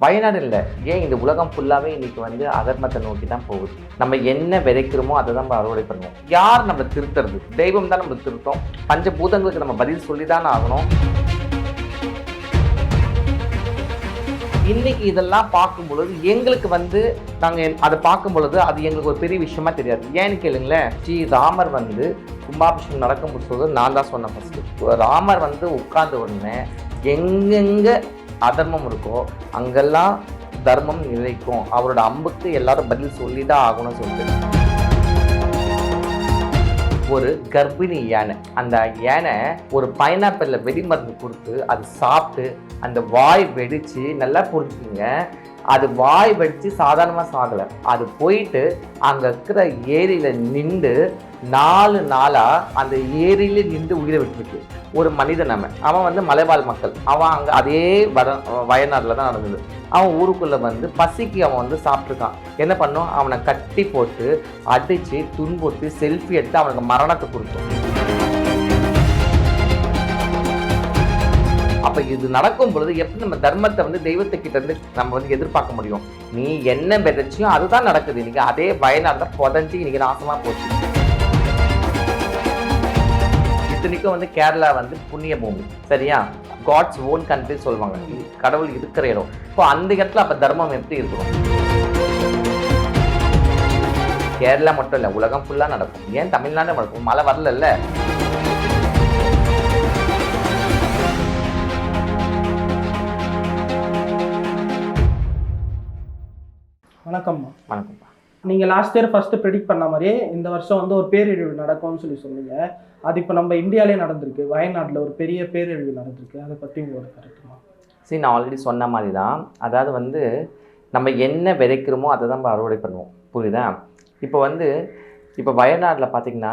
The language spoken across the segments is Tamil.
வயநாடு இல்லை, ஏன் இந்த உலகம் ஃபுல்லாகவே இன்னைக்கு அதர்மத்தை நோக்கி தான் போகுது. நம்ம என்ன விதைக்கிறோமோ அதை தான் நம்ம அறுவடை பண்ணுவோம். யார் நம்ம திருத்துறது? தெய்வம் தான் நம்ம திருத்தோம். பஞ்சபூதங்களுக்கு நம்ம பதில் சொல்லி தான் ஆகணும். இன்னைக்கு இதெல்லாம் பார்க்கும் பொழுது எங்களுக்கு நாங்கள் அதை பார்க்கும் பொழுது அது எங்களுக்கு ஒரு பெரிய விஷயமா தெரியாது. ஏன்னு கேளுங்களேன், ஸ்ரீ ராமர் கும்பாபிஷேகம் நடக்கும் போது நான் தான் சொன்னேன் ஃபர்ஸ்ட். ராமர் உட்கார்ந்த உடனே எங்கெங்க அதர்மம் இருக்கோ அங்கெல்லாம் தர்மம் நிலைக்கும். அவரோட அம்புக்கு எல்லாரும் பதில் சொல்லிதான் ஆகணும்னு சொல்லிட்டு ஒரு கர்ப்பிணி யானை, அந்த யானை ஒரு பைனாப்பிளில் வெடிமருந்து கொடுத்து அது சாப்பிட்டு அந்த வாய் வெடிச்சு, நல்லா புரிஞ்சுக்குங்க, அது வாய் வெடிச்சு சாதாரணமாக சாகலை. அது போயிட்டு அங்கே இருக்கிற ஏரியில் நின்று 4 நாளாக அந்த ஏரியில நின்று உயிரை விட்டுருக்கு. ஒரு மனிதன் அவன் மலைவாழ் மக்கள், அவன் அங்கே அதே வயநாட்டில் தான் நடந்தது. அவன் ஊருக்குள்ளே பசிக்கு அவன் சாப்பிட்ருக்கான். என்ன பண்ணோம், அவனை கட்டி போட்டு அடித்து துன்புறுத்தி செல்ஃபி எடுத்து அவனுக்கு மரணத்தை கொடுத்தோம். அப்போ இது நடக்கும் பொழுது எப்படி நம்ம தர்மத்தை தெய்வத்துக்கிட்ட இருந்து நம்ம எதிர்பார்க்க முடியும்? நீ என்ன விதைச்சியும் அதுதான் நடக்குது. இன்னைக்கு அதே வயநாடு தான் புதஞ்சி இன்னைக்கு நாசமாக போச்சு. இத்தனைக்கும் கேரளா புண்ணிய பூமி, சரியா? காட்ஸ் ஓன் கண்ட்ரி சொல்லுவாங்க, கடவுள் இருக்கிற இடம். இப்போ அந்த இடத்துல அப்போ தர்மம் எப்படி இருக்கணும்? கேரளா மட்டும் இல்லை, உலகம் ஃபுல்லாக நடக்கும். ஏன் தமிழ்நாடு நடக்கும்? மழை வரல. வணக்கம்மா. வணக்கம்ப்பா. நீங்கள் லாஸ்ட் இயர் ஃபர்ஸ்ட் ப்ரெடிக்ட் பண்ண மாதிரியே இந்த வருஷம் ஒரு பேரழிவு நடக்கும்னு சொன்னீங்க. அது இப்போ நம்ம இந்தியாவிலே நடந்திருக்கு. வயநாட்டில் ஒரு பெரிய பேரழிவு நடந்திருக்கு. அதை பற்றி உங்களோட கருத்துமா? சரி, நான் ஆல்ரெடி சொன்ன மாதிரி தான். அதாவது நம்ம என்ன விதைக்கிறோமோ அதை தான் நம்ம அறுவடை பண்ணுவோம். புரியுதா? இப்போ வயநாட்டில் பார்த்திங்கன்னா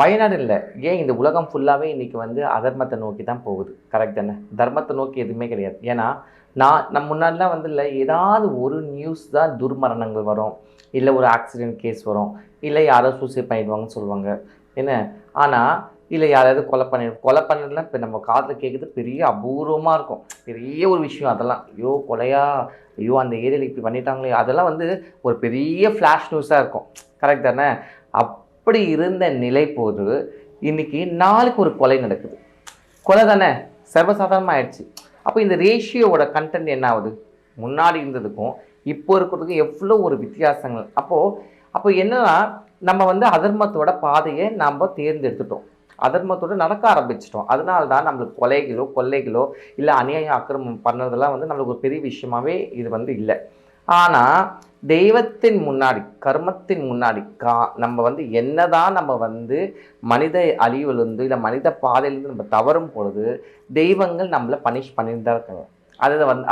வயநாடு இல்லை, ஏன் இந்த உலகம் ஃபுல்லாகவே இன்றைக்கி அதர்மத்தை நோக்கி தான் போகுது. கரெக்ட் தானே? தர்மத்தை நோக்கி எதுவுமே கிடையாது. ஏன்னா நம்ம முன்னாடிலாம் இல்லை, ஏதாவது ஒரு நியூஸ் தான் துர்மரணங்கள் வரும், இல்லை ஒரு ஆக்சிடென்ட் கேஸ் வரும், இல்லை யாரோ சூசைட் பண்ணிடுவாங்கன்னு சொல்லுவாங்க. என்ன ஆனால் இல்லை யாராவது கொலை பண்ணலாம். இப்போ நம்ம காதில் கேட்குறது பெரிய அபூர்வமாக இருக்கும், பெரிய ஒரு விஷயம். அதெல்லாம் ஐயோ கொலையா, ஐயோ அந்த ஏரியாவில் இப்படி பண்ணிட்டாங்களே, அதெல்லாம் ஒரு பெரிய ஃப்ளாஷ் நியூஸாக இருக்கும். கரெக்ட் தானே? அப்படி இருந்த நிலை போது இன்றைக்கி நாளுக்கு ஒரு கொலை நடக்குது. கொலை தானே, சர்வசாதாரணமாக ஆயிடுச்சு. அப்போ இந்த ரேஷியோவோட கண்டென்ட் என்ன ஆகுது? முன்னாடி இருந்ததுக்கும் இப்போ இருக்கிறதுக்கும் எவ்வளோ ஒரு வித்தியாசங்கள். அப்போ என்னன்னா, நம்ம அதர்மத்தோட பாதையை நாம் தேர்ந்தெடுத்துட்டோம், அதர்மத்தோடு நடக்க ஆரம்பிச்சிட்டோம். அதனால தான் நம்மளுக்கு கொள்ளைகளோ இல்லை அநியாயம் அக்கிரமம் பண்ணுறதெல்லாம் நம்மளுக்கு ஒரு பெரிய விஷயமாகவே இது இல்லை. ஆனால் தெய்வத்தின் முன்னாடி, கர்மத்தின் முன்னாடி நம்ம என்னதான் நம்ம மனித அழிவிலிருந்து இல்லை மனித பாதையிலிருந்து நம்ம தவறும் பொழுது தெய்வங்கள் நம்மளை பனிஷ் பண்ணிட்டு தான் இருக்காங்க.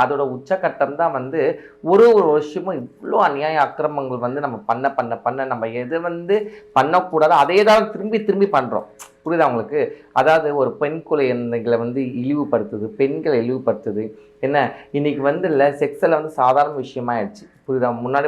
அதோட உச்சக்கட்டம் தான் ஒரு வருஷமும் இவ்வளோ அநியாய அக்கிரமங்கள் நம்ம பண்ண நம்ம எது பண்ணக்கூடாது அதே தான் திரும்பி பண்ணுறோம். புரியுதா உங்களுக்கு? அதாவது ஒரு பெண் குழந்தைகளை இழிவுபடுத்துது, பெண்களை இழிவுபடுத்துது. என்ன இன்னைக்கு இல்லை, செக்ஸில் சாதாரண விஷயமா ஆயிடுச்சு. புரியுதா? முன்னாடி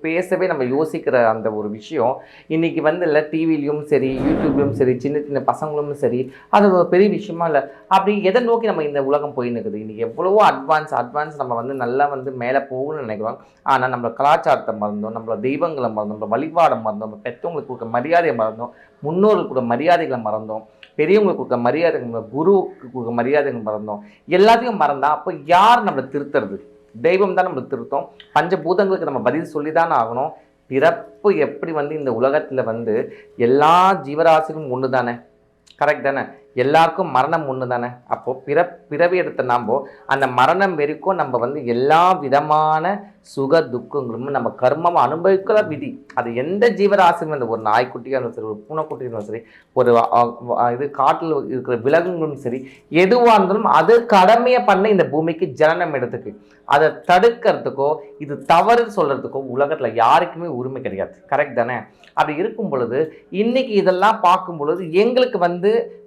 பேசவே நம்ம யோசிக்கிற அந்த ஒரு விஷயம் இன்னைக்கு இல்லை, டிவிலையும் சரி யூடியூப்லையும் சரி சின்ன பசங்களும் சரி அது ஒரு பெரிய விஷயமா இல்லை. அப்படி எதை நோக்கி நம்ம இந்த உலகம் போயின்னு இருக்குது? இன்றைக்கி எவ்வளவோ அட்வான்ஸ் நம்ம நல்லா மேலே போகணும்னு நினைக்கிறோம். ஆனால் நம்மளோட கலாச்சாரத்தை மறந்தோம், நம்மளோட தெய்வங்களை மறந்தோம், நம்மளோட வழிபாடை மறந்தோம், நம்ம பெற்றவங்களுக்கு கொடுக்க மரியாதையை மறந்தோம், முன்னோர்களுக்கு கொடுக்க மரியாதைகளை மறந்தோம், பெரியவங்களுக்கு கொடுக்க மரியாதைகள், குருவுக்கு கொடுக்க மரியாதைகள் மறந்தோம். எல்லாத்தையும் மறந்தா அப்போ யார் நம்மளை திருத்துறது? தெய்வம் தான் நம்மளை திருத்தோம். பஞ்சபூதங்களுக்கு நம்ம பதில் சொல்லி தான் ஆகணும். பிறப்பு எப்படி இந்த உலகத்தில் எல்லா ஜீவராசிகளும் ஒன்று தானே? கரெக்ட் தானே? எல்லாருக்கும் மரணம் ஒன்று தானே? அப்போது பிறவி எடுத்த நாம் அந்த மரணம் வரைக்கும் நம்ம எல்லா விதமான சுக துக்கங்களும் நம்ம கர்மம் அனுபவிக்கிற விதி. அது எந்த ஜீவராசியும் ஒரு நாய்க்குட்டியாக இருந்தாலும் சரி, ஒரு பூனைக்குட்டியாக இருந்தாலும் சரி, ஒரு காட்டில் இருக்கிற விலங்குகளும் சரி, எதுவாக இருந்தாலும் அது கடமையை பண்ண இந்த பூமிக்கு ஜனனம் எடுத்துக்கு. அதை தடுக்கிறதுக்கோ இது தவறு சொல்கிறதுக்கோ உலகத்தில் யாருக்குமே உரிமை கிடையாது. கரெக்ட் தானே? அப்படி இருக்கும் பொழுது இன்னைக்கு இதெல்லாம் பார்க்கும் பொழுது எங்களுக்கு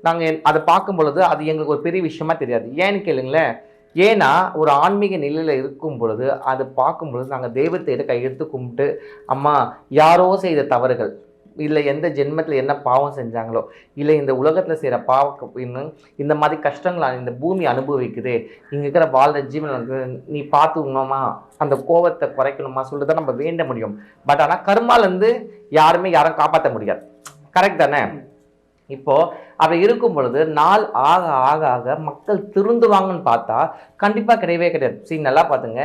நாங்கள் அதை பார்க்கும் பொழுது அது எங்களுக்கு ஒரு பெரிய விஷயமா தெரியாது. ஏன்னு கேளுங்களேன், ஏன்னா ஒரு ஆன்மீக நிலையில் இருக்கும் பொழுது அதை பார்க்கும் பொழுது நாங்கள் தெய்வத்தை கையெடுத்து கும்பிட்டு, அம்மா யாரோ செய்த தவறுகள் இல்லை எந்த ஜென்மத்தில் என்ன பாவம் செஞ்சாங்களோ, இல்லை இந்த உலகத்தில் செய்கிற பாவம் இன்னும் இந்த மாதிரி கஷ்டங்கள் இந்த பூமி அனுபவிக்குது, இங்கே இருக்கிற வாழ்கிற ஜீவனுக்கு நீ பார்த்துக்கணுமா, அந்த கோபத்தை குறைக்கணுமா சொல்லிட்டு தான் நம்ம வேண்ட முடியும். பட் ஆனால் கர்மாலேருந்து யாரும் காப்பாற்ற முடியாது. கரெக்ட் தானே? இப்போ அப்படி இருக்கும் பொழுது நாள் ஆக ஆக ஆக மக்கள் திருந்துவாங்கன்னு பார்த்தா கண்டிப்பாக கிடையவே கிடையாது. சரி, நல்லா பார்த்துங்க.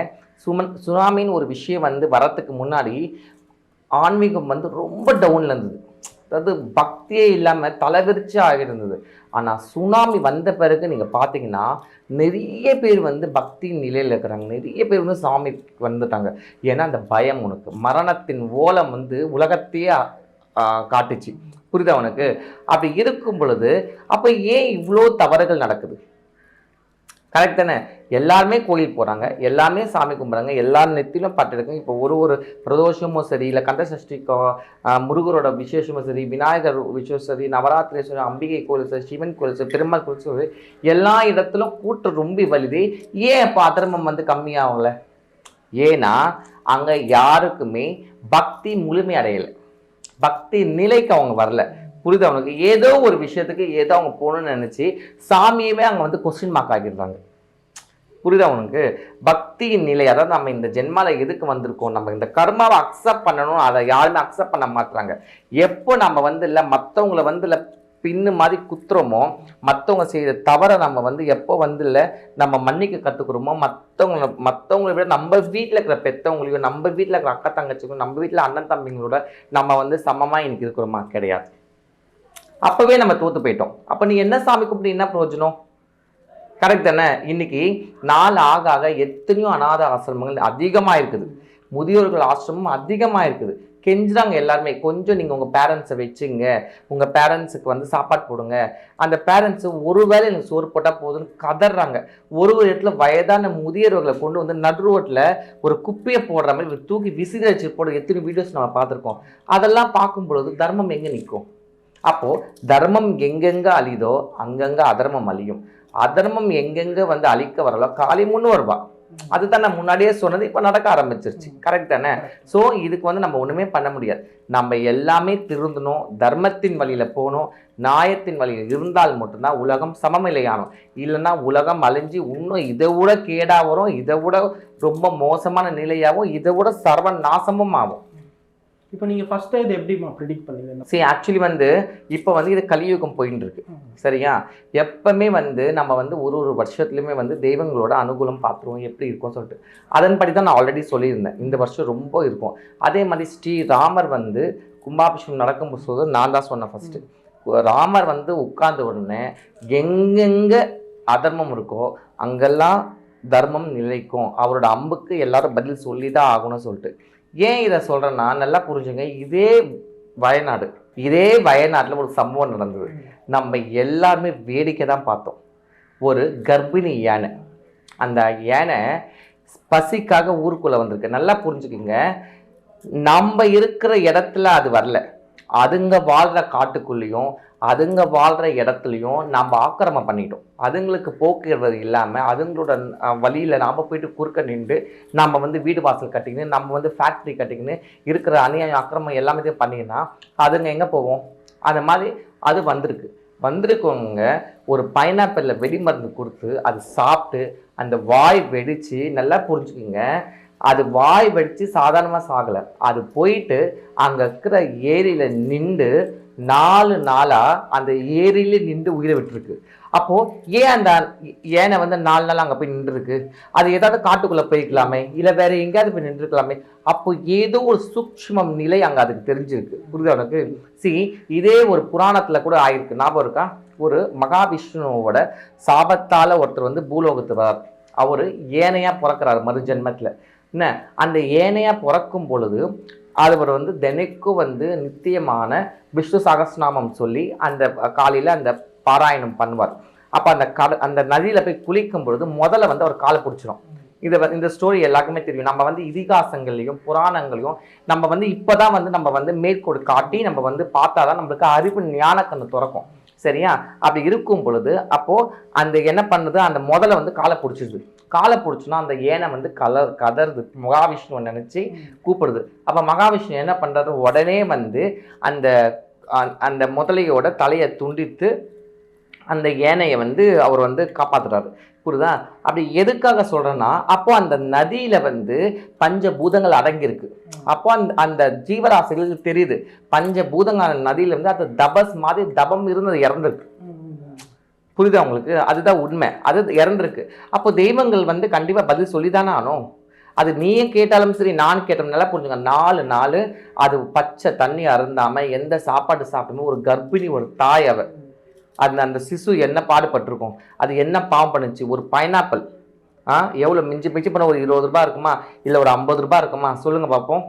சுனாமின்னு ஒரு விஷயம் வரத்துக்கு முன்னாடி ஆன்மீகம் ரொம்ப டவுன்ல இருந்தது. அதாவது பக்தியே இல்லாமல் தலைவிரிச்சு ஆகியிருந்தது. ஆனால் சுனாமி வந்த பிறகு நீங்கள் பார்த்தீங்கன்னா நிறைய பேர் பக்தியின் நிலையில் இருக்கிறாங்க. நிறைய பேர் சாமி வந்துட்டாங்க. ஏன்னா அந்த பயம், உனக்கு மரணத்தின் ஓலம் உலகத்தையே காட்டுச்சு. புரியுதா உனக்கு? அப்படி இருக்கும் பொழுது அப்போ ஏன் இவ்வளோ தவறுகள் நடக்குது? கரெக்ட் தானே? எல்லாருமே கோயில் போகிறாங்க, எல்லாமே சாமி கும்பிட்றாங்க, எல்லாரும் நெத்திலும் பட்டிருக்காங்க. இப்போ ஒரு பிரதோஷமும் சரி, இல்லை கந்த சஷ்டிக்கோ, முருகரோட விசேஷமும் சரி, விநாயகர் விசேஷம் சரி, நவராத்திரி சரி, அம்பிகை கோயில் சரி, சிவன் கோயில் சரி, பெருமாள் கோயில் சரி, எல்லா இடத்துலும் கூட்டம் ரொம்ப வலிது. ஏன் இப்போ அதர்மம் கம்மியாகல? ஏன்னா அங்கே யாருக்குமே பக்தி முழுமை அடையலை, பக்தி நிலைக்கு அவங்க வரல. புரியுது அவனுக்கு? ஏதோ ஒரு விஷயத்துக்கு ஏதோ அவங்க போகணும்னு நினச்சி சாமியவே அங்கே கொஸ்டின் மார்க் ஆகிடுறாங்க. புரியுதா அவனுக்கு? பக்தியின் நிலை, அதாவது நம்ம இந்த ஜென்மால எதுக்கு வந்திருக்கோம், நம்ம இந்த கர்மாவை அக்செப்ட் பண்ணணும், அதை யாருமே அக்செப்ட் பண்ண மாட்டாங்க. எப்போ நம்ம இல்லை மற்றவங்களை இல்லை பின்னு மாதிரி குத்துறோமோ, மற்றவங்க செய்கிற தவறை நம்ம எப்போ இல்லை நம்ம மன்னிக்க கற்றுக்குறோமோ, மற்றவங்களை விட நம்ம வீட்டில் இருக்கிற பெற்றவங்களையும், நம்ம வீட்டில் இருக்கிற அக்கா தங்கச்சிக்கும், நம்ம வீட்டில் அண்ணன் தம்பிங்களோட நம்ம சமமாக இன்னைக்கு இருக்கிறோமா? கிடையாது. அப்போவே நம்ம தோற்று போயிட்டோம். அப்போ நீ என்ன சாமி கூப்பிட்டு என்ன பிரயோஜனம்? கரெக்ட் தானே? இன்னைக்கு நாள் ஆக ஆக எத்தனையோ அநாத ஆசிரமங்கள் அதிகமாக இருக்குது, முதியோர்கள் ஆசிரமம் அதிகமாக இருக்குது. கெஞ்சுறாங்க எல்லாருமே, கொஞ்சம் நீங்கள் உங்கள் பேரண்ட்ஸை வச்சுங்க, உங்கள் பேரண்ட்ஸுக்கு சாப்பாடு போடுங்க. அந்த பேரண்ட்ஸு ஒருவேளை எனக்கு சோறு போட்டால் போதுன்னு கதறாங்க. ஒரு இடத்துல வயதான முதியோர்களை கொண்டு நடு ரோட்டில் ஒரு குப்பையை போடுற மாதிரி தூக்கி விசிறிச்சு போட எத்தனை வீடியோஸ் நம்ம பார்த்துருக்கோம். அதெல்லாம் பார்க்கும் பொழுது தர்மம் எங்கே நிற்கும்? அப்போது தர்மம் எங்கெங்கே அழிதோ அங்கங்கே அதர்மம் அழியும். அதர்மம் எங்கெங்கே அழிக்க வரலோ காலி முன்னு வருவா. அதுதான் நான் முன்னாடியே சொன்னது, இப்போ நடக்க ஆரம்பிச்சிருச்சு. கரெக்ட் தானே? ஸோ இதுக்கு நம்ம ஒன்றுமே பண்ண முடியாது. நம்ம எல்லாமே திருந்தணும், தர்மத்தின் வழியில் போகணும், நியாயத்தின் வழியில் இருந்தால் மட்டும்தான் உலகம் சமநிலையாகும். இல்லைன்னா உலகம் அழிஞ்சு இன்னும் இதை விட கேடாக வரும், இதை விட ரொம்ப மோசமான நிலையாகவும், இதை விட சர்வ நாசமும் ஆகும். இப்போ நீங்கள் ஃபர்ஸ்ட் இது எப்படிமா ப்ரிடிக்ட் பண்ணுவீங்க? சரி, ஆக்சுவலி இப்போ இது கலியுகம் போயின்னு இருக்கு. சரியா? எப்பவுமே நம்ம ஒரு வருஷத்துலையுமே தெய்வங்களோட அனுகூலம் பார்த்துருவோம் எப்படி இருக்கும்னு சொல்லிட்டு. அதன்படி தான் நான் ஆல்ரெடி சொல்லியிருந்தேன், இந்த வருஷம் ரொம்ப இருக்கும். அதே மாதிரி ஸ்ரீராமர் கும்பாபிஷேகம் நடக்கும்போது நான் தான் சொன்னேன் ஃபர்ஸ்ட்டு. ராமர் உட்கார்ந்த உடனே எங்கெங்கே அதர்மம் இருக்கோ அங்கெல்லாம் தர்மம் நிலைக்கும். அவரோட அம்புக்கு எல்லாரும் பதில் சொல்லி தான் ஆகணும்னு சொல்லிட்டு. ஏன் இதை சொல்கிறேன்னா நல்லா புரிஞ்சுங்க. இதே வயநாட்டில் ஒரு சம்பவம் நடந்தது. நம்ம எல்லாருமே வேடிக்கை தான் பார்த்தோம். ஒரு கர்ப்பிணி யானை, அந்த யானை பசிக்காக ஊருக்குள்ளே வந்திருக்கு. நல்லா புரிஞ்சுக்குங்க, நம்ம இருக்கிற இடத்துல அது வரல, அதுங்க வாழ்கிற காட்டுக்குள்ளேயும் அதுங்க வாழ்கிற இடத்துலையும் நம்ம ஆக்கிரமம் பண்ணிட்டோம். அதுங்களுக்கு போக்குறது இல்லாமல் அதுங்களோட வழியில் நாம் போயிட்டு குறுக்க நின்று நம்ம வீடு வாசல் கட்டிக்கின்னு நம்ம ஃபேக்ட்ரி கட்டிக்கின்னு இருக்கிற அநியாயம் ஆக்கிரமம் எல்லாமே பண்ணிங்கன்னா அதுங்க எங்கே போவோம்? அந்த மாதிரி அது வந்திருக்கவங்க ஒரு பைனாப்பிளில் வெடிமருந்து கொடுத்து அது சாப்பிட்டு அந்த வாய் வெடித்து, நல்லா புரிஞ்சுக்கிங்க, அது வாய் வெடித்து சாதாரணமாக சாகலை. அது போயிட்டு அங்கே இருக்கிற ஏரியில் நின்று 4 நாளாக அந்த ஏரியிலே நின்று உயிரை விட்டுருக்கு. அப்போது ஏன் அந்த ஏனை 4 நாள் அங்கே போய் நின்றுருக்கு? அது ஏதாவது காட்டுக்குள்ளே போய்க்கலாமே, இல்லை வேற எங்கேயாவது போய் நின்றுருக்கலாமே. அப்போ ஏதோ ஒரு சூக்ஷ்மம் நிலை அங்கே அதுக்கு தெரிஞ்சிருக்கு. புரியுது உனக்கு? இதே ஒரு புராணத்தில் கூட ஆயிருக்கு, ஞாபகம் இருக்கா? ஒரு மகாவிஷ்ணுவோட சாபத்தால் ஒருத்தர் பூலோகத்து வரார். அவர் ஏனையாக பிறக்கிறார் மறு ஜென்மத்தில். என்ன, அந்த ஏனையாக பிறக்கும் பொழுது அவர் தினைக்கும் நித்தியமான விஷ்ணு சகஸ்ரநாமம் சொல்லி அந்த காலையில் அந்த பாராயணம் பண்ணுவார். அப்போ அந்த நதியில் போய் குளிக்கும் பொழுது முதல்ல அவர் காலை பிடிச்சிடும். இந்த ஸ்டோரி எல்லாருக்குமே தெரியும். நம்ம இதிகாசங்கள்லையும் புராணங்களையும் நம்ம இப்போதான் நம்ம மேற்கோடு காட்டி நம்ம பார்த்தாதான் நம்மளுக்கு அறிவு ஞான கண்ணு திறக்கும். சரியா? அப்படி இருக்கும் பொழுது அப்போது அந்த என்ன பண்ணுது, அந்த முதல்ல காலை பிடிச்சிடுது. காலை பிடிச்சுன்னா அந்த ஏனை வந்து கதறுது, மகாவிஷ்ணுவை நினச்சி கூப்பிடுது. அப்போ மகாவிஷ்ணு என்ன பண்ணுறாரு, உடனே வந்து அந்த அந்த முதலையோட தலையை துண்டித்து அந்த ஏனையை வந்து அவர் வந்து காப்பாற்றுறாரு. புரியுதா? அப்படி எதுக்காக சொல்கிறேன்னா, அப்போ அந்த நதியில் வந்து பஞ்சபூதங்கள் அடங்கியிருக்கு. அப்போ அந்த ஜீவராசிகளுக்கு தெரியுது பஞ்சபூதங்கள் நதியில் வந்து அந்த தபஸ் மாதிரி தபம் இருந்தது இறந்துருக்கு. புரியுதா உங்களுக்கு? அதுதான் உண்மை, அது இறந்துருக்கு. அப்போ தெய்வங்கள் வந்து கண்டிப்பாக பதில் சொல்லி தானே ஆனோம். அது நீயே கேட்டாலும் சரி, நான் கேட்டோம், நல்லா புரிஞ்சுங்க. 4 நாள் அது பச்சை தண்ணி அருந்தாமல் எந்த சாப்பாடு சாப்பிடுமோ ஒரு கர்ப்பிணி, ஒரு தாய் அவர். அந்த சிசு என்ன பாடுபட்டிருக்கும், அது என்ன பாவம் பண்ணுச்சு. ஒரு பைனாப்பிள் எவ்வளோ மிஞ்சி பண்ண ஒரு 20 ரூபாய் இருக்குமா, இல்லை ஒரு 50 ரூபாய் இருக்குமா, சொல்லுங்கள் பார்ப்போம்.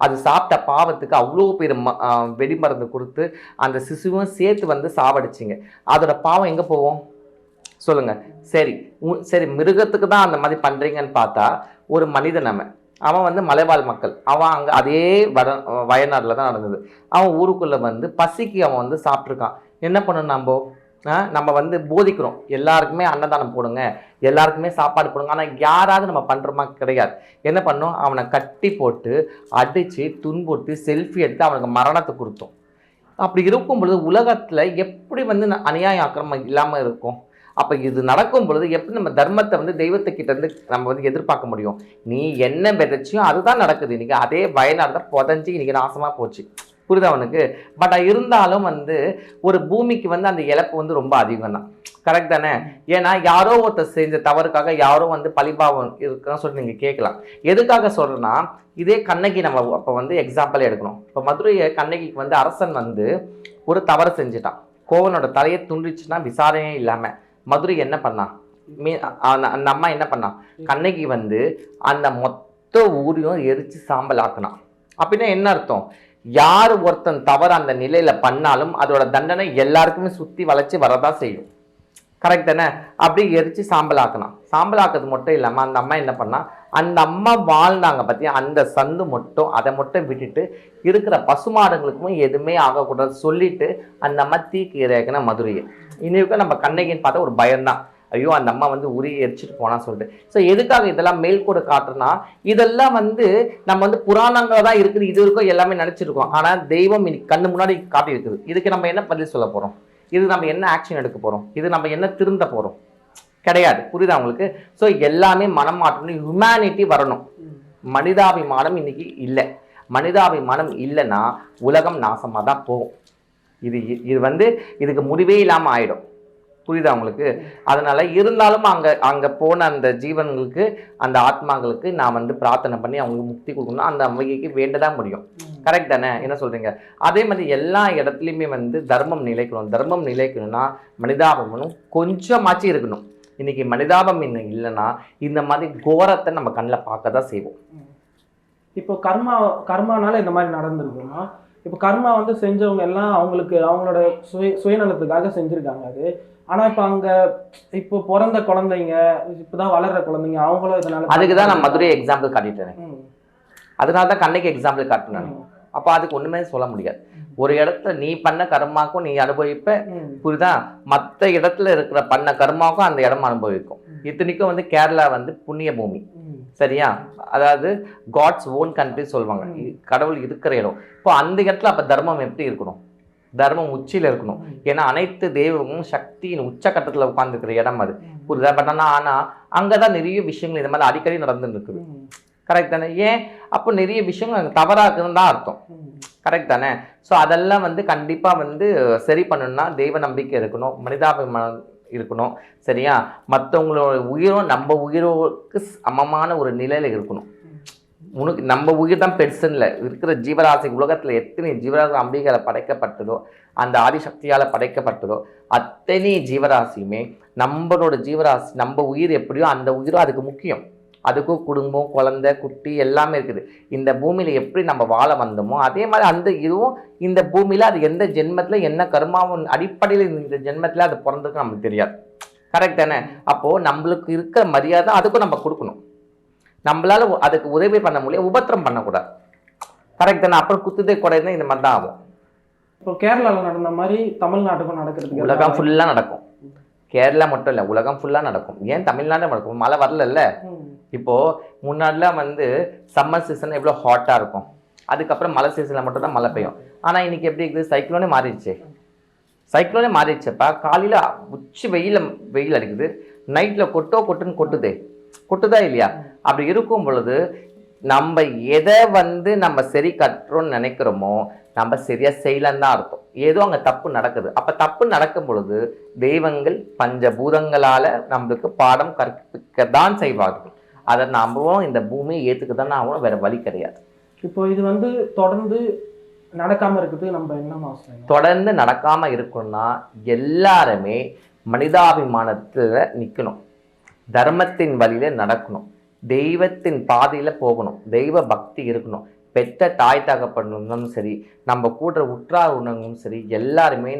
அது சாப்பிட்ட பாவத்துக்கு அவ்வளோ பேர் வெடி மருந்து கொடுத்து அந்த சிசுவும் சேர்த்து வந்து சாவடிச்சிங்க. அதோட பாவம் எங்கே போவோம் சொல்லுங்கள்? சரி மிருகத்துக்கு தான் அந்த மாதிரி பண்ணுறீங்கன்னு பார்த்தா, ஒரு மனிதன் அவன் வந்து மலைவாழ் மக்கள், அவன் அங்கே அதே வயநாட்டில் தான் நடந்தது. அவன் ஊருக்குள்ளே வந்து பசிக்கு அவன் வந்து சாப்பிட்ருக்கான். என்ன பண்ணணும், நம்ம வந்து போதிக்கிறோம், எல்லாருக்குமே அன்னதானம் போடுங்க, எல்லாருக்குமே சாப்பாடு போடுங்க. ஆனால் யாராவது நம்ம பண்ணுறோமா? கிடையாது. என்ன பண்ணோம், அவனை கட்டி போட்டு அடித்து துன்புறுத்தி செல்ஃபி எடுத்து அவனுக்கு மரணத்தை கொடுத்தோம். அப்படி இருக்கும் பொழுது உலகத்தில் எப்படி வந்து அநியாய அக்கிரமம் இல்லாமல் இருக்கும்? அப்போ இது நடக்கும் பொழுது எப்படி நம்ம தர்மத்தை வந்து தெய்வத்துக்கிட்ட இருந்து நம்ம வந்து எதிர்பார்க்க முடியும்? நீ என்ன விதைச்சியோ அதுதான் நடக்குது. இன்றைக்கி அதே வயநாடு தான் புதஞ்சி இன்றைக்கி நாசமாக போச்சு. புரியுதா அவனுக்கு? பட் இருந்தாலும் வந்து ஒரு பூமிக்கு வந்து அந்த இழப்பு வந்து ரொம்ப அதிகம் தான். கரெக்ட் தானே? ஏன்னா யாரோ ஒருத்தர் செஞ்ச தவறுக்காக யாரோ வந்து பழிபாவம் இருக்குன்னு சொல்லி நீங்கள் கேட்கலாம். எதுக்காக சொல்கிறேன்னா, இதே கண்ணகி நம்ம அப்போ வந்து எக்ஸாம்பிளே எடுக்கணும். இப்போ மதுரை கண்ணகிக்கு வந்து அரசன் வந்து ஒரு தவறு செஞ்சுட்டான். கோவனோட தலையை துண்டிச்சுன்னா விசாரணையே இல்லாமல் மதுரை என்ன பண்ணான், அந்த அம்மா என்ன பண்ணான், கண்ணகி வந்து அந்த மொத்த ஊரையும் எரிச்சு சாம்பல் ஆக்கினான். அப்படின்னா என்ன அர்த்தம்? யார் ஒருத்தன் தவறு அந்த நிலையில பண்ணாலும் அதோட தண்டனை எல்லாருக்குமே சுற்றி வளைச்சி வரதான் செய்யும். கரெக்ட் தானே? அப்படி எரிச்சு சாம்பலாக்கணும். சாம்பலாக்குறது மட்டும் இல்லாமல் அந்த அம்மா என்ன பண்ணா, அந்த அம்மா வாழ்ந்தாங்க பற்றி அந்த சந்து மட்டும் அதை மட்டும் விட்டுட்டு இருக்கிற பசுமாடுங்களுக்கும் எதுவுமே ஆகக்கூடாது சொல்லிட்டு அந்த அம்மா தீக்கு இறக்கின மதுரையை. இன்னைக்கு நம்ம கண்ணகின்னு பார்த்தா ஒரு பயம்தான், ஐயோ அந்த அம்மா வந்து உரி எரிச்சிட்டு போனா சொல்லிட்டு. ஸோ எதுக்காக இதெல்லாம் மேல்கூட காட்டுறோன்னா, இதெல்லாம் வந்து நம்ம வந்து புராணங்கள் தான் இருக்குது, இது வரைக்கும் எல்லாமே நினச்சிருக்கோம். ஆனால் தெய்வம் இன்னைக்கு கண்ணு முன்னாடி காட்டி இருக்குது. இதுக்கு நம்ம என்ன பதில் சொல்ல போகிறோம்? இது நம்ம என்ன ஆக்ஷன் எடுக்க போகிறோம்? இது நம்ம என்ன திருந்த போகிறோம்? கிடையாது. புரியுதா உங்களுக்கு? ஸோ எல்லாமே மனம் மாற்றணும், ஹியூமனிட்டி வரணும். மனிதாபிமானம் இன்னைக்கு இல்லை. மனிதாபிமானம் இல்லைன்னா உலகம் நாசமாக தான் போகும். இது வந்து இதுக்கு முடிவே இல்லாமல் ஆயிடும். புரியுதா உங்களுக்கு? அதனால இருந்தாலும் அங்கே போன அந்த ஜீவன்களுக்கு, அந்த ஆத்மாக்களுக்கு நான் வந்து பிரார்த்தனை பண்ணி அவங்களுக்கு முக்தி கொடுக்கணும், அந்த அம்மைக்கு வேண்டதான் முடியும். கரெக்ட் தானே? என்ன சொல்றீங்க? அதே மாதிரி எல்லா இடத்துலையுமே வந்து தர்மம் நிலைக்கணும். தர்மம் நிலைக்கணும்னா மனிதாபிமானம் கொஞ்சமாச்சு இருக்கணும். இன்னைக்கு மனிதாபம் இல்லைன்னா இந்த மாதிரி கோரத்தை நம்ம கண்ணில் பார்க்க தான் செய்வோம். இப்போ கர்மானால இந்த மாதிரி நடந்திருக்குமா? இப்போ கர்மா வந்து செஞ்சவங்க எல்லாம் அவங்களுக்கு அவங்களோட சுயநலத்துக்காக செஞ்சுருக்காங்க அது. ஆனால் இப்போ பிறந்த குழந்தைங்க, இப்போதான் வளர்ற குழந்தைங்க, அவங்களும் இதனால அதுக்கு தான் நான் மதுரை எக்ஸாம்பிள் காட்டிட்டேன். அதனால தான் கண்ணைக்கு எக்ஸாம்பிள் காட்டினேன். அப்போ அதுக்கு ஒன்றுமே சொல்ல முடியாது. ஒரு இடத்துல நீ பண்ண கர்மாக்கும் நீ அனுபவிப்ப, புரியுதா? மற்ற இடத்துல இருக்கிற பண்ண கர்மாவுக்கும் அந்த இடம் அனுபவிக்கும். இத்தனைக்கும் வந்து கேரளா வந்து புண்ணிய பூமி, சரியா? அதாவது காட்ஸ் ஓன் கண்ட்ரி சொல்லுவாங்க, கடவுள் இருக்கிற இடம். இப்போ அந்த இடத்துல அப்போ தர்மம் எப்படி இருக்கணும்? தர்மம் உச்சியில் இருக்கணும். ஏன்னா அனைத்து தெய்வமும் சக்தியின் உச்சக்கட்டத்தில் உட்கார்ந்துருக்கிற இடம் அது, புரியுதா? பட் ஆனால் அங்கே தான் நிறைய விஷயங்கள் இந்த மாதிரி அடிக்கடி நடந்துன்னு இருக்குது. கரெக்ட் தானே? ஏன்? அப்போ நிறைய விஷயங்கள் அங்கே தவறாக இருக்குதுன்னு தான் அர்த்தம். கரெக்ட் தானே? ஸோ அதெல்லாம் வந்து கண்டிப்பாக வந்து சரி பண்ணணும்னா தெய்வ நம்பிக்கை இருக்கணும், மனிதாபிமானம் இருக்கணும், சரியா? மற்றவங்களோட உயிரும் நம்ம உயிரோக்கு சமமான ஒரு நிலையில் இருக்கணும். உனக்கு நம்ம உயிர் தான் பெருசுன்னு இல்லை, இருக்கிற ஜீவராசி உலகத்தில் எத்தனை ஜீவராசி அம்பிகையால் படைக்கப்பட்டதோ, அந்த ஆதிசக்தியால் படைக்கப்பட்டதோ அத்தனை ஜீவராசியுமே நம்மளோட ஜீவராசி, நம்ம உயிர் எப்படியோ அந்த உயிரும் அதுக்கு முக்கியம். அதுக்கும் குடும்பம், குழந்தை, குட்டி எல்லாமே இருக்குது. இந்த பூமியில் எப்படி நம்ம வாழ வந்தோமோ அதே மாதிரி அந்த இதுவும் இந்த பூமியில் அது எந்த ஜென்மத்தில் என்ன கர்மாவும் அடிப்படையில் இந்த ஜென்மத்தில் அது பிறந்திருக்கு நமக்கு தெரியாது. கரெக்ட் தானே? அப்போது நம்மளுக்கு இருக்கிற மரியாதை அதுக்கும் நம்ம கொடுக்கணும். நம்மளால அதுக்கு உதவி பண்ண முடியாது, உபத்திரம் பண்ணக்கூடாது. கரெக்ட் தானே? அப்புறம் குத்துதே குறைதான் இந்த மாதிரி தான் ஆகும். இப்போ கேரளாவில் நடந்த மாதிரி தமிழ்நாட்டுக்கும் நடக்கிறதுக்கு உலகம் ஃபுல்லாக நடக்கும். கேரளா மட்டும் இல்லை, உலகம் ஃபுல்லாக நடக்கும். ஏன் தமிழ்நாடு நடக்கும்? மழை வரல. இப்போது முன்னாடிலாம் வந்து சம்மர் சீசன் எவ்வளோ ஹாட்டாக இருக்கும், அதுக்கப்புறம் மழை சீசனில் மட்டும் தான் மழை பெய்யும். ஆனால் இன்றைக்கி எப்படி இருக்குது? சைக்ளோனே மாறிடுச்சு. சைக்ளோனே மாறிடுச்சப்பா. காலையில் உச்சி வெயில் அடிக்குது, நைட்டில் கொட்டுன்னு கொட்டுதா இல்லையா? அப்படி இருக்கும் பொழுது நம்ம எதை வந்து நம்ம சரி கட்டுறோம்னு நினைக்கிறோமோ நம்ம சரியாக செய்யலன்னு தான் அர்த்தம். ஏதோ அங்கே தப்பு நடக்குது. அப்போ தப்பு நடக்கும் பொழுது தெய்வங்கள் பஞ்சபூதங்களால் நம்மளுக்கு பாடம் கற்பிக்க தான் செய்வார்கள். அதை நாமவும் இந்த பூமியை ஏற்றுக்க தான் ஆகணும், வேறு வழி கிடையாது. இப்போ இது வந்து தொடர்ந்து நடக்காமல் இருக்குது, நம்ம என்ன மாசம் தொடர்ந்து நடக்காமல் இருக்கணும்னா எல்லாருமே மனிதாபிமானத்தில் நிற்கணும், தர்மத்தின் வழியில் நடக்கணும், தெய்வத்தின் பாதையில் போகணும், தெய்வ பக்தி இருக்கணும். பெற்ற தாய் தகப்பனும் சரி, நம்ம கூடுற உற்றார் உணவும் சரி, எல்லாருமே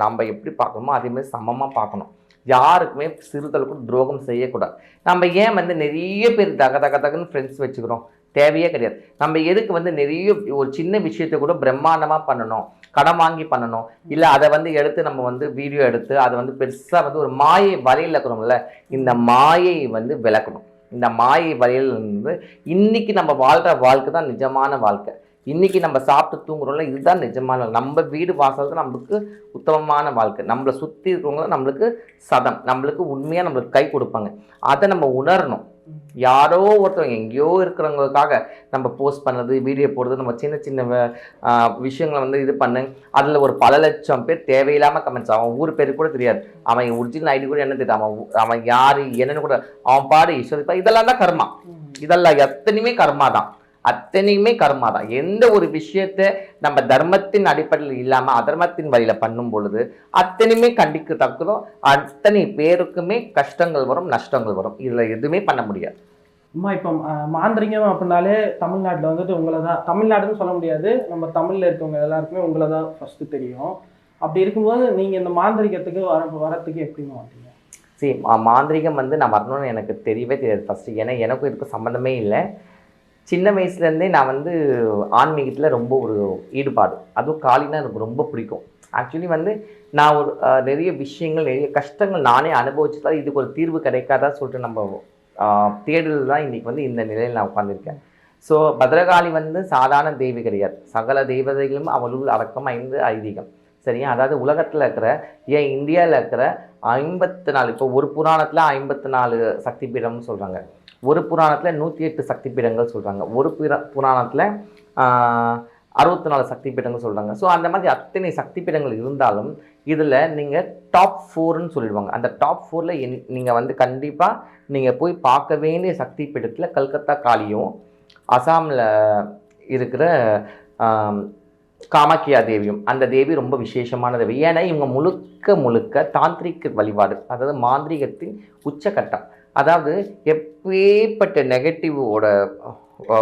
நம்ம எப்படி பார்க்கணுமோ அதேமாதிரி சமமாக பார்க்கணும். யாருக்குமே சிறுதலுக்கும் துரோகம் செய்யக்கூடாது. நம்ம ஏன் வந்து நிறைய பேர் தகன்னு ஃப்ரெண்ட்ஸ் வச்சுக்கிறோம்? தேவையே கிடையாது. நம்ம எதுக்கு வந்து நிறைய ஒரு சின்ன விஷயத்தை கூட பிரம்மாண்டமாக பண்ணணும், கடன் வாங்கி பண்ணணும், இல்லை அதை வந்து எடுத்து நம்ம வந்து வீடியோ எடுத்து அதை வந்து பெருசாக வந்து ஒரு மாயை வலையில் இருக்கிறோம்ல, இந்த மாயை வந்து விளக்கணும். இந்த மாயை வலையில் இருந்து இன்னைக்கு நம்ம வாழ்கிற வாழ்க்கை தான் நிஜமான வாழ்க்கை. இன்னைக்கு நம்ம சாப்பிட்டு தூங்குறோம்ல, இதுதான் நிஜமான வாழ்க்கை. நம்ம வீடு வாசல் தான் நம்மளுக்கு உத்தமமான வாழ்க்கை. நம்மளை சுற்றி இருக்கிறவங்க தான் நம்மளுக்கு சதம், நம்மளுக்கு உண்மையாக நம்மளுக்கு கை கொடுப்பாங்க. அதை நம்ம உணரணும். யாரோ ஒருத்தவங்க எங்கேயோ இருக்கிறவங்களுக்காக நம்ம போஸ்ட் பண்ணது, வீடியோ போடுறது, நம்ம சின்ன சின்ன விஷயங்களை வந்து இது பண்ணு, அதில் ஒரு பல லட்சம் பேர் தேவையில்லாமல் கமெண்ட்ஸ். அவன் ஊர் பேரு கூட தெரியாது, அவன் ஒரிஜினல் ஐடி கூட என்ன தெரியாது, அவன் யார் என்னன்னு கூட அவன் பாடு ஈஸ்வரி. இதெல்லாம் தான் கர்மா. இதெல்லாம் எத்தனையுமே கர்மா தான், அத்தனையுமே கர்மா தான். எந்த ஒரு விஷயத்த நம்ம தர்மத்தின் அடிப்படையில் இல்லாமல் அதர்மத்தின் வழியில் பண்ணும் பொழுது அத்தனையுமே கண்டிக்கத்தக்கதோ, அத்தனை பேருக்குமே கஷ்டங்கள் வரும், நஷ்டங்கள் வரும். இதில் எதுவுமே பண்ண முடியாது. அம்மா இப்போ மாந்திரிகம் அப்படின்னாலே தமிழ்நாட்டில் வந்துட்டு உங்களை தான், தமிழ்நாடுன்னு சொல்ல முடியாது, நம்ம தமிழில் இருக்கவங்க எல்லாருக்குமே உங்களை தான் ஃபஸ்ட்டு தெரியும். அப்படி இருக்கும்போது நீங்கள் இந்த மாந்திரிகத்துக்கு வரத்துக்கு எப்படிமா வந்தீங்க? சரி, மாந்திரிகம் வந்து நான் வரணும்னு எனக்கு தெரியவே தெரியாது ஃபஸ்ட்டு. ஏன்னா எனக்கும் இதுக்கு சம்மந்தமே இல்லை. சின்ன வயசுலேருந்தே நான் வந்து ஆன்மீகத்தில் ரொம்ப ஒரு ஈடுபாடு, அதுவும் காளினா எனக்கு ரொம்ப பிடிக்கும். ஆக்சுவலி வந்து நான் ஒரு நிறைய விஷயங்கள், நிறைய கஷ்டங்கள் நானே அனுபவிச்சு தான் இதுக்கு ஒரு தீர்வு கிடைக்காதா சொல்லிட்டு நம்ம தேடல் தான் இன்றைக்கி வந்து இந்த நிலையில் நான் உட்காந்துருக்கேன். ஸோ பத்ரகாளி வந்து சாதாரண தெய்வம் கிடையாது. சகல தெய்வதைகளும் அவளுள் அடக்கம் 5 ஐதீகம். சரியா? அதாவது உலகத்தில் இருக்கிற, ஏன் இந்தியாவில் இருக்கிற 54, இப்போ ஒரு புராணத்தில் 54 சக்தி பீடம்னு சொல்கிறாங்க, ஒரு புராணத்தில் 108 சக்தி பீடங்கள் சொல்கிறாங்க, ஒரு புராணத்தில் 64 சக்தி பீடங்கள் சொல்கிறாங்க. ஸோ அந்த மாதிரி அத்தனை சக்தி பீடங்கள் இருந்தாலும் இதில் நீங்கள் டாப் 4ன்னு சொல்லிடுவாங்க. அந்த டாப் 4ல் நீங்கள் வந்து கண்டிப்பாக நீங்கள் போய் பார்க்க வேண்டிய சக்தி பீடத்தில் கல்கத்தா காளியும், அசாமில் இருக்கிற காமாக்கியா தேவியும். அந்த தேவி ரொம்ப விசேஷமான தேவி. ஏன்னா இவங்க முழுக்க தாந்திரிக வழிபாடு, அதாவது மாந்திரிகத்தின் உச்சக்கட்டம். அதாவது எப்பேற்பட்ட நெகட்டிவோட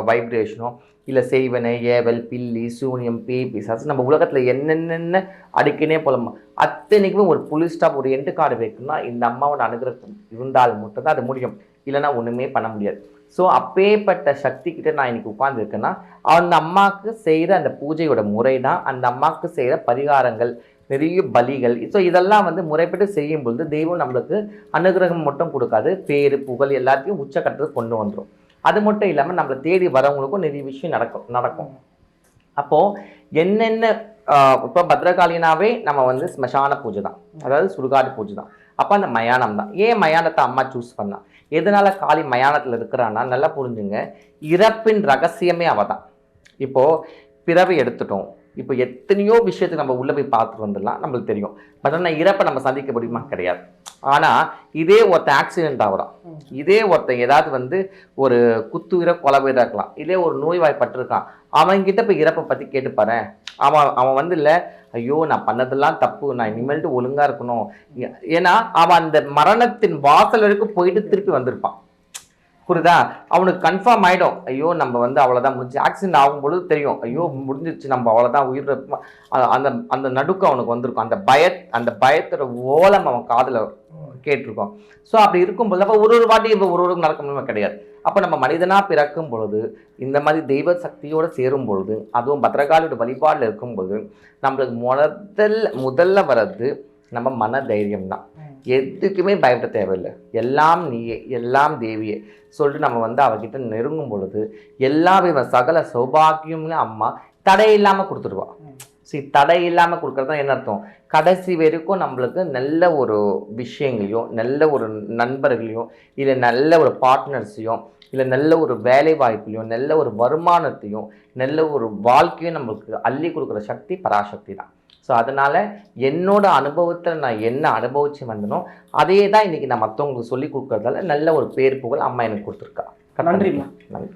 வைப்ரேஷனோ, இல்லை செய்வனை, ஏவல், பில்லி, சூனியம், பேய், பிசாசு, நம்ம உலகத்தில் என்னென்ன அடிக்கனே போலமா அத்தனைக்குமே ஒரு புலி ஸ்டாப், ஒரு எண்டு கார்டு வைக்கணும்னா இந்த அம்மாவோட அனுகிரகம் இருந்தால் மட்டும்தான் அது முடியும், இல்லைன்னா ஒன்றுமே பண்ண முடியாது. ஸோ அப்பேற்பட்ட சக்தி கிட்ட நான் இன்னைக்கு உட்கார்ந்துருக்கேன்னா அந்த அம்மாவுக்கு செய்கிற அந்த பூஜையோட முறை தான், அந்த அம்மாவுக்கு செய்கிற பரிகாரங்கள், நிறைய பலிகள். ஸோ இதெல்லாம் வந்து முறைப்பட்டு செய்யும் பொழுது தெய்வம் நம்மளுக்கு அனுகிரகம் மட்டும் கொடுக்காது, பேரு புகழ் எல்லாத்தையும் உச்சக்கட்டத்துக்கு கொண்டு வந்துடும். அது மட்டும் இல்லாமல் நம்மளை தேடி வரவங்களுக்கும் நிறைய விஷயம் நடக்கும். அப்போது என்னென்ன இப்போ பத்ரகாளினாவே நம்ம வந்து ஸ்மசான பூஜை தான், அதாவது சுடுகாடு பூஜை தான். அப்போ அந்த மயானம் தான். ஏன் மயானத்தை அம்மா சூஸ் பண்ணா, எதனால காளி மயானத்தில் இருக்கிறான்னா நல்லா புரிஞ்சுங்க, இறப்பின் ரகசியமே அவ தான். இப்போது பிறவை எடுத்துட்டோம், இப்போ எத்தனையோ விஷயத்துக்கு நம்ம உள்ளே போய் பார்த்துட்டு வந்துடலாம், நம்மளுக்கு தெரியும். பட் ஆனால் இறப்பை நம்ம சந்திக்க முடியுமா? கிடையாது. ஆனால் இதே ஒருத்தன் ஆக்சிடென்ட் ஆகுறான், இதே ஒருத்தன் ஏதாவது வந்து ஒரு குத்துயிர கொலவீராக இருக்கலாம், இதே ஒரு நோய்வாய்ப்பட்டிருக்கான், அவன்கிட்ட போய் இறப்பை பற்றி கேட்டுப்பாரு. அவன் வந்து இல்லை, ஐயோ நான் பண்ணதெல்லாம் தப்பு, நான் இனிமேல்ட்டு ஒழுங்காக இருக்கணும். ஏன்னா அவன் அந்த மரணத்தின் வாசல் வரைக்கும் போயிட்டு திருப்பி வந்திருப்பான். புரியுதா? அவனுக்கு கன்ஃபார்ம் ஆகிடும், ஐயோ நம்ம வந்து அவ்வளோதான் முடிஞ்சு. ஆக்சிடென்ட் ஆகும்பொழுது தெரியும், ஐயோ முடிஞ்சிருச்சு, நம்ம அவ்வளோதான் உயிர். அந்த நடுக்கம் அவனுக்கு வந்திருக்கும், அந்த பயத்தோட ஓலம் அவன் காதில் கேட்டிருக்கோம். ஸோ அப்படி இருக்கும்போது அப்போ ஒரு வாட்டி இப்போ ஒரு நடக்கணுமே கிடையாது. அப்போ நம்ம மனிதனாக பிறக்கும் பொழுது இந்த மாதிரி தெய்வ சக்தியோடு சேரும் பொழுது, அதுவும் பத்ரகாளியோட வழிபாடில் இருக்கும்பொழுது நம்மளுக்கு முதல்ல வர்றது நம்ம மன தைரியம் தான். எதுக்குமே பயப்பட தேவையில்லை. எல்லாம் நீயே, எல்லாம் தேவியே சொல்லிட்டு நம்ம வந்து அவகிட்ட நெருங்கும் பொழுது எல்லா வித சகல சௌபாகியமும் அம்மா தடை இல்லாமல் கொடுத்துருவா. தடை இல்லாமல் கொடுக்குறது தான் என்ன அர்த்தம், கடைசி வரைக்கும் நம்மளுக்கு நல்ல ஒரு விஷயங்களையும் நல்ல ஒரு நண்பர்களையும் இல்லை நல்ல ஒரு பார்ட்னர்ஸையும் இல்லை நல்ல ஒரு வேலை வாய்ப்புலையும் நல்ல ஒரு வருமானத்தையும் நல்ல ஒரு வாழ்க்கையும் நம்மளுக்கு அள்ளி கொடுக்குற சக்தி பராசக்தி தான். ஸோ அதனால் என்னோட அனுபவத்தில் நான் என்ன அனுபவிச்சு வந்தனோ அதே தான் இன்றைக்கி நான் மற்றவங்களுக்கு சொல்லி கொடுக்குறதால நல்ல ஒரு பேர் புகழ் அம்மா எனக்கு கொடுத்துருக்கா. நன்றிம்மா. நன்றி.